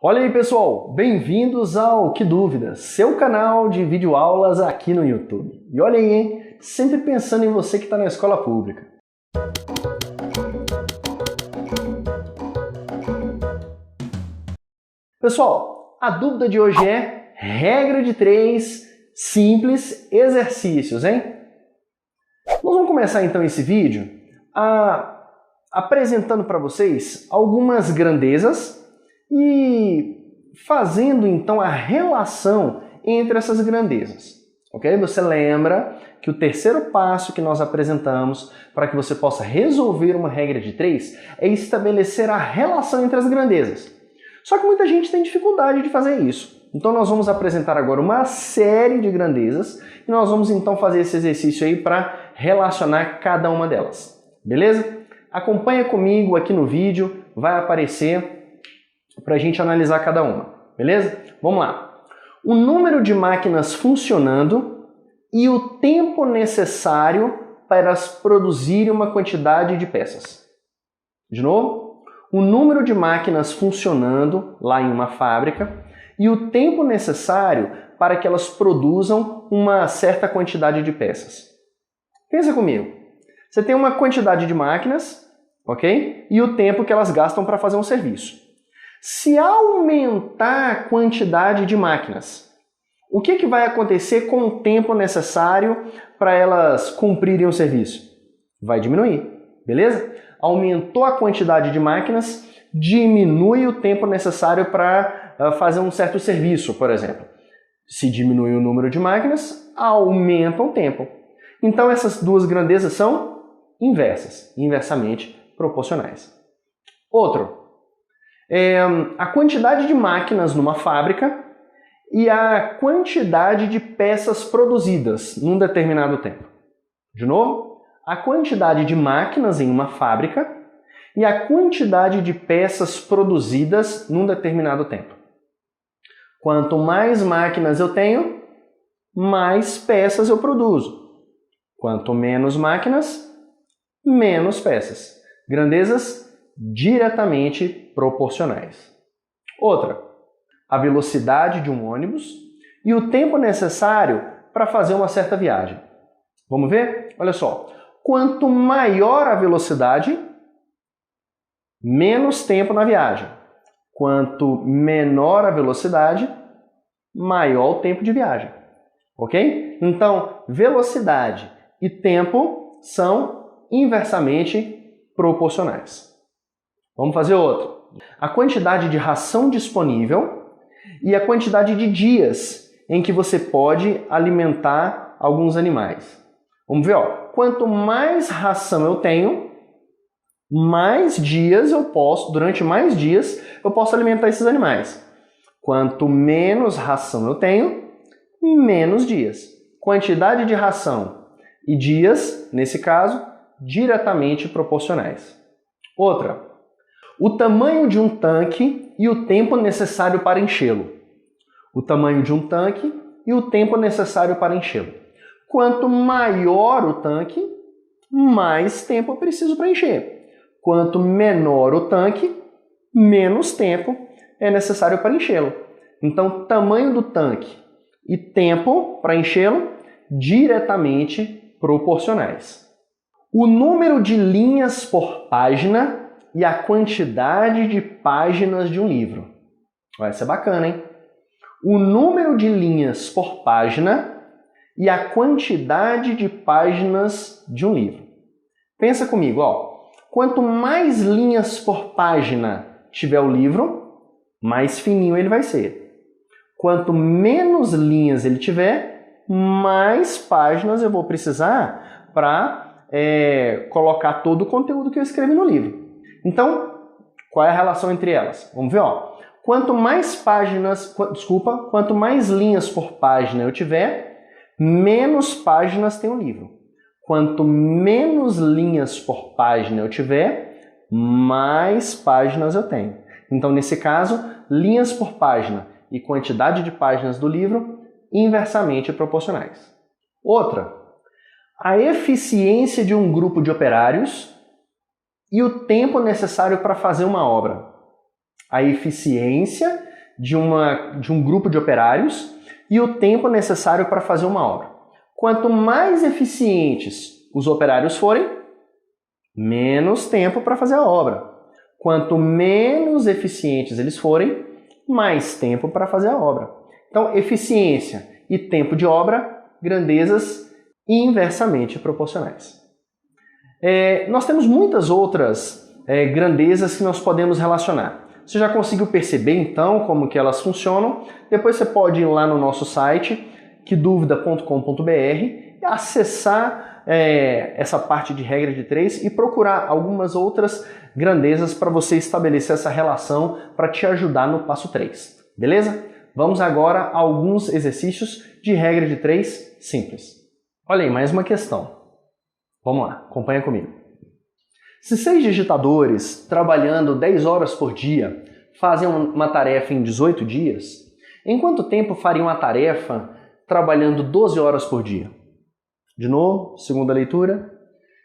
Olha aí, pessoal, bem-vindos ao Que Dúvidas, seu canal de videoaulas aqui no YouTube. E olha aí, hein? Sempre pensando em você que está na escola pública. Pessoal, a dúvida de hoje é regra de 3 simples exercícios, hein? Nós vamos começar então esse vídeo apresentando para vocês algumas grandezas e fazendo então a relação entre essas grandezas, ok? Você lembra que o terceiro passo que nós apresentamos para que você possa resolver uma regra de 3 é estabelecer a relação entre as grandezas. Só que muita gente tem dificuldade de fazer isso. Então nós vamos apresentar agora uma série de grandezas e nós vamos então fazer esse exercício aí para relacionar cada uma delas, beleza? Acompanha comigo aqui no vídeo, vai aparecer para a gente analisar cada uma, beleza? Vamos lá. O número de máquinas funcionando e o tempo necessário para elas produzirem uma quantidade de peças. De novo, o número de máquinas funcionando lá em uma fábrica e o tempo necessário para que elas produzam uma certa quantidade de peças. Pensa comigo. Você tem uma quantidade de máquinas, ok? E o tempo que elas gastam para fazer um serviço. Se aumentar a quantidade de máquinas, o que vai acontecer com o tempo necessário para elas cumprirem o serviço? Vai diminuir, beleza? Aumentou a quantidade de máquinas, diminui o tempo necessário para fazer um certo serviço, por exemplo. Se diminui o número de máquinas, aumenta o tempo. Então essas duas grandezas são inversas, inversamente proporcionais. Outro. A quantidade de máquinas numa fábrica e a quantidade de peças produzidas num determinado tempo. De novo, a quantidade de máquinas em uma fábrica e a quantidade de peças produzidas num determinado tempo. Quanto mais máquinas eu tenho, mais peças eu produzo. Quanto menos máquinas, menos peças. Grandezas diretamente proporcionais. Outra, a velocidade de um ônibus e o tempo necessário para fazer uma certa viagem. Vamos ver? Olha só, quanto maior a velocidade, menos tempo na viagem. Quanto menor a velocidade, maior o tempo de viagem. Ok? Então, velocidade e tempo são inversamente proporcionais. Vamos fazer outro. A quantidade de ração disponível e a quantidade de dias em que você pode alimentar alguns animais. Vamos ver, ó. Quanto mais ração eu tenho, mais dias eu posso, durante mais dias, eu posso alimentar esses animais. Quanto menos ração eu tenho, menos dias. Quantidade de ração e dias, nesse caso, diretamente proporcionais. Outra. O tamanho de um tanque e o tempo necessário para enchê-lo. O tamanho de um tanque e o tempo necessário para enchê-lo. Quanto maior o tanque, mais tempo eu preciso para encher. Quanto menor o tanque, menos tempo é necessário para enchê-lo. Então, tamanho do tanque e tempo para enchê-lo diretamente proporcionais. O número de linhas por página e a quantidade de páginas de um livro. Essa é bacana, hein? O número de linhas por página e a quantidade de páginas de um livro. Pensa comigo, ó. Quanto mais linhas por página tiver o livro, mais fininho ele vai ser. Quanto menos linhas ele tiver, mais páginas eu vou precisar para colocar todo o conteúdo que eu escrevi no livro. Então, qual é a relação entre elas? Vamos ver, ó. Quanto mais linhas por página eu tiver, menos páginas tem o livro. Quanto menos linhas por página eu tiver, mais páginas eu tenho. Então, nesse caso, linhas por página e quantidade de páginas do livro inversamente proporcionais. Outra, a eficiência de um grupo de operários e o tempo necessário para fazer uma obra. a eficiência de um grupo de operários e o tempo necessário para fazer uma obra. Quanto mais eficientes os operários forem, menos tempo para fazer a obra. Quanto menos eficientes eles forem, mais tempo para fazer a obra. Então, eficiência e tempo de obra, grandezas inversamente proporcionais. Nós temos muitas outras grandezas que nós podemos relacionar. Você já conseguiu perceber, então, como que elas funcionam? Depois você pode ir lá no nosso site, queduvida.com.br, e acessar essa parte de regra de 3 e procurar algumas outras grandezas para você estabelecer essa relação para te ajudar no passo 3. Beleza? Vamos agora a alguns exercícios de regra de 3 simples. Olha aí, mais uma questão. Vamos lá, acompanha comigo. Se 6 digitadores, trabalhando 10 horas por dia, fazem uma tarefa em 18 dias, em quanto tempo fariam a tarefa trabalhando 12 horas por dia? De novo, segunda leitura.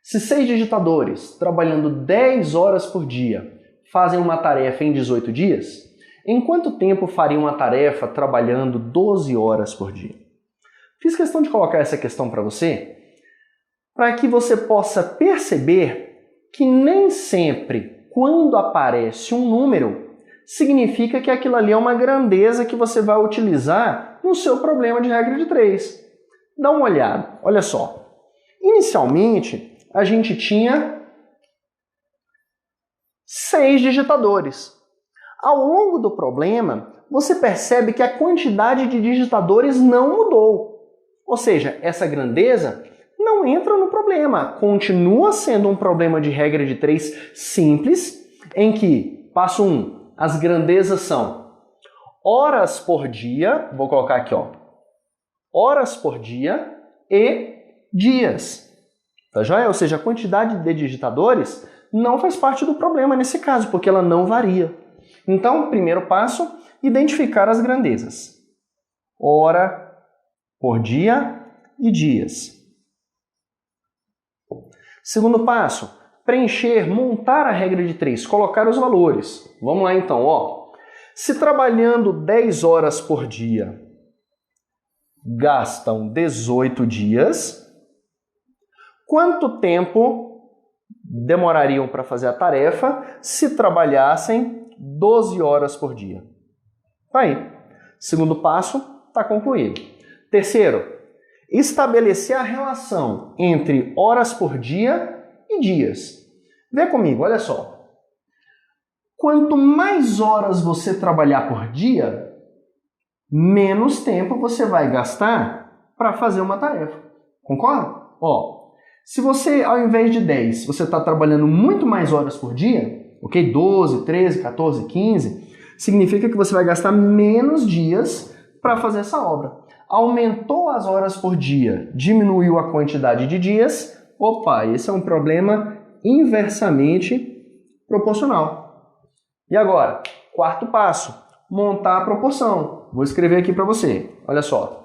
Se 6 digitadores, trabalhando 10 horas por dia, fazem uma tarefa em 18 dias, em quanto tempo fariam a tarefa trabalhando 12 horas por dia? Fiz questão de colocar essa questão para você, para que você possa perceber que nem sempre, quando aparece um número, significa que aquilo ali é uma grandeza que você vai utilizar no seu problema de regra de 3. Dá uma olhada, olha só. Inicialmente, a gente tinha 6 digitadores. Ao longo do problema, você percebe que a quantidade de digitadores não mudou. Ou seja, essa grandeza não entra no problema. Continua sendo um problema de regra de 3 simples, em que, passo 1, as grandezas são horas por dia, vou colocar aqui, ó, horas por dia e dias. Tá joia? Ou seja, a quantidade de digitadores não faz parte do problema nesse caso, porque ela não varia. Então, primeiro passo, identificar as grandezas. Hora por dia e dias. Segundo passo, preencher, montar a regra de 3, colocar os valores. Vamos lá então, ó. Se trabalhando 10 horas por dia, gastam 18 dias, quanto tempo demorariam para fazer a tarefa se trabalhassem 12 horas por dia? Tá aí. Segundo passo, está concluído. Terceiro, estabelecer a relação entre horas por dia e dias. Vê comigo, olha só. Quanto mais horas você trabalhar por dia, menos tempo você vai gastar para fazer uma tarefa. Concorda? Ó, se você, ao invés de 10, você está trabalhando muito mais horas por dia, ok? 12, 13, 14, 15, significa que você vai gastar menos dias para fazer essa obra. Aumentou as horas por dia, diminuiu a quantidade de dias, opa, esse é um problema inversamente proporcional. E agora, quarto passo, montar a proporção. Vou escrever aqui para você, olha só.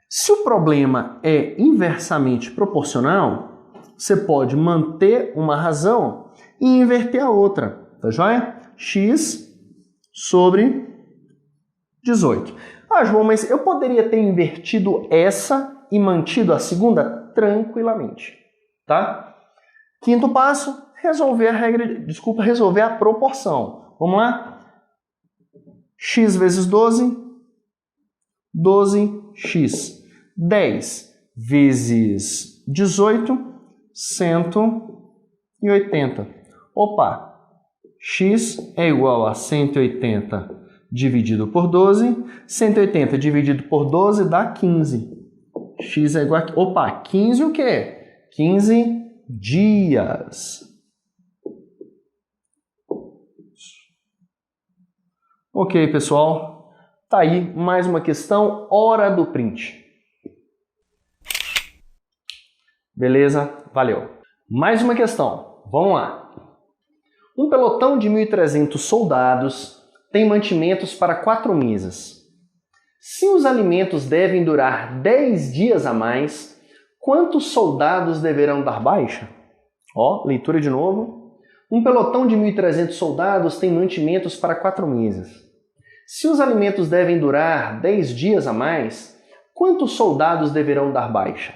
Se o problema é inversamente proporcional, você pode manter uma razão e inverter a outra, tá joia? X sobre 18. Ah, João, mas eu poderia ter invertido essa e mantido a segunda? Tranquilamente, tá? Quinto passo, resolver a proporção. Vamos lá? X vezes 12, 12x. 10 vezes 18, 180. Opa, x é igual a 180 dividido por 12, 180 dividido por 12 dá 15. X é igual a... Opa, 15 o quê? 15 dias. Ok, pessoal. Tá aí mais uma questão, hora do print. Beleza? Valeu. Mais uma questão. Vamos lá. Um pelotão de 1.300 soldados tem mantimentos para 4 meses. Se os alimentos devem durar 10 dias a mais, quantos soldados deverão dar baixa? Ó, leitura de novo. Um pelotão de 1.300 soldados tem mantimentos para 4 meses. Se os alimentos devem durar 10 dias a mais, quantos soldados deverão dar baixa?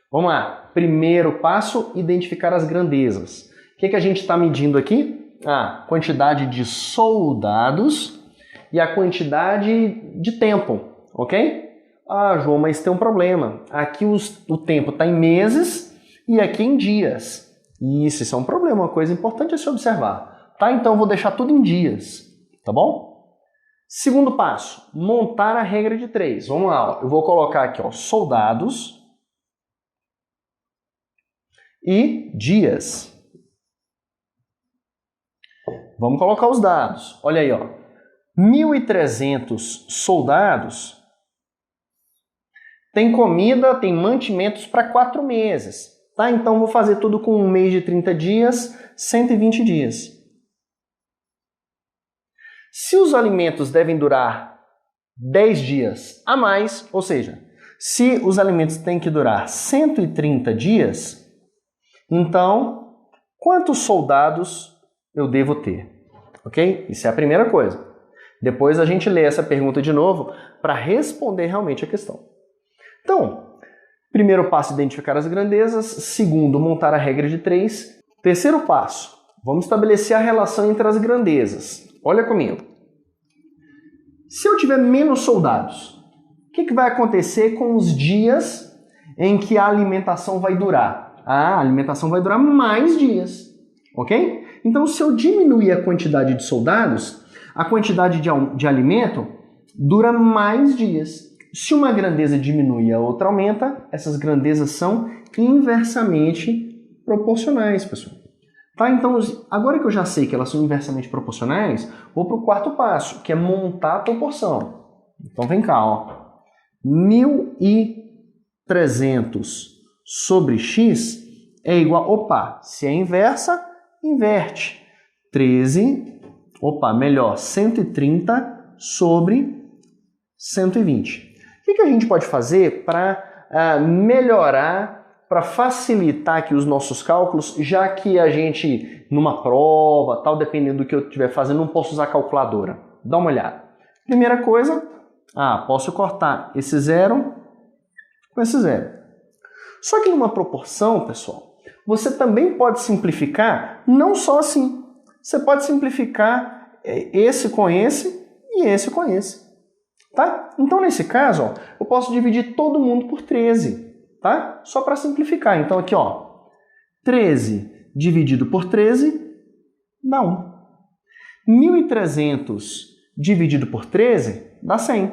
Vamos lá. Primeiro passo, identificar as grandezas. O que a gente está medindo aqui? A quantidade de soldados e a quantidade de tempo, ok? Ah, João, mas tem um problema. Aqui o tempo está em meses e aqui em dias. Isso é um problema, uma coisa importante a se observar. Tá? Então eu vou deixar tudo em dias, tá bom? Segundo passo, montar a regra de 3. Vamos lá, ó. Eu vou colocar aqui, ó, soldados e dias. Vamos colocar os dados. Olha aí, ó. 1.300 soldados tem comida, tem mantimentos para 4 meses. Tá? Então, vou fazer tudo com um mês de 30 dias, 120 dias. Se os alimentos devem durar 10 dias a mais, ou seja, se os alimentos têm que durar 130 dias, então, quantos soldados eu devo ter? Ok? Isso é a primeira coisa. Depois a gente lê essa pergunta de novo para responder realmente a questão. Então, primeiro passo, identificar as grandezas. Segundo, montar a regra de 3. Terceiro passo, vamos estabelecer a relação entre as grandezas. Olha comigo. Se eu tiver menos soldados, o que vai acontecer com os dias em que a alimentação vai durar? A alimentação vai durar mais dias, ok? Então, se eu diminuir a quantidade de soldados, a quantidade de alimento dura mais dias. Se uma grandeza diminui e a outra aumenta, essas grandezas são inversamente proporcionais, pessoal. Tá? Então, agora que eu já sei que elas são inversamente proporcionais, vou para o quarto passo, que é montar a proporção. Então, vem cá, ó. 1.300 sobre x é igual... Opa, se é inversa, inverte. 130 sobre 120. O que a gente pode fazer para melhorar, para facilitar aqui os nossos cálculos, já que a gente, numa prova, tal, dependendo do que eu estiver fazendo, não posso usar a calculadora? Dá uma olhada. Primeira coisa, posso cortar esse zero com esse zero. Só que numa proporção, pessoal, você também pode simplificar não só assim. Você pode simplificar esse com esse e esse com esse. Tá? Então, nesse caso, ó, eu posso dividir todo mundo por 13, tá? Só para simplificar. Então, aqui, ó, 13 dividido por 13 dá 1. 1.300 dividido por 13 dá 100.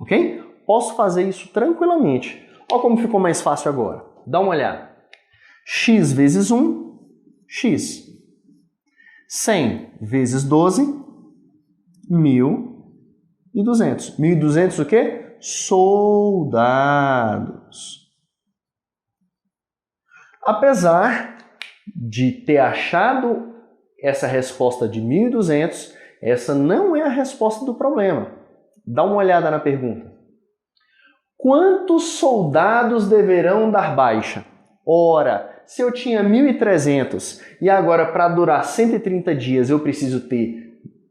Ok? Posso fazer isso tranquilamente. Olha como ficou mais fácil agora. Dá uma olhada. X vezes 1, x. 100 vezes 12, 1.200. 1.200 o quê? Soldados. Apesar de ter achado essa resposta de 1.200, essa não é a resposta do problema. Dá uma olhada na pergunta. Quantos soldados deverão dar baixa? Ora, se eu tinha 1.300 e agora para durar 130 dias eu preciso ter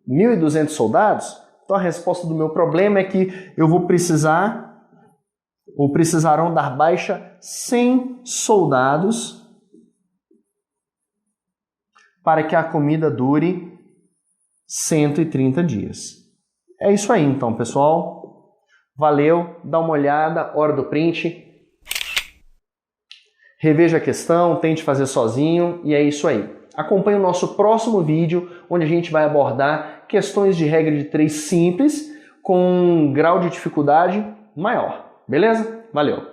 1.200 soldados, então a resposta do meu problema é que eu vou precisar, ou precisarão dar baixa 100 soldados para que a comida dure 130 dias. É isso aí então, pessoal. Valeu, dá uma olhada, hora do print. Reveja a questão, tente fazer sozinho e é isso aí. Acompanhe o nosso próximo vídeo, onde a gente vai abordar questões de regra de 3 simples, com um grau de dificuldade maior. Beleza? Valeu!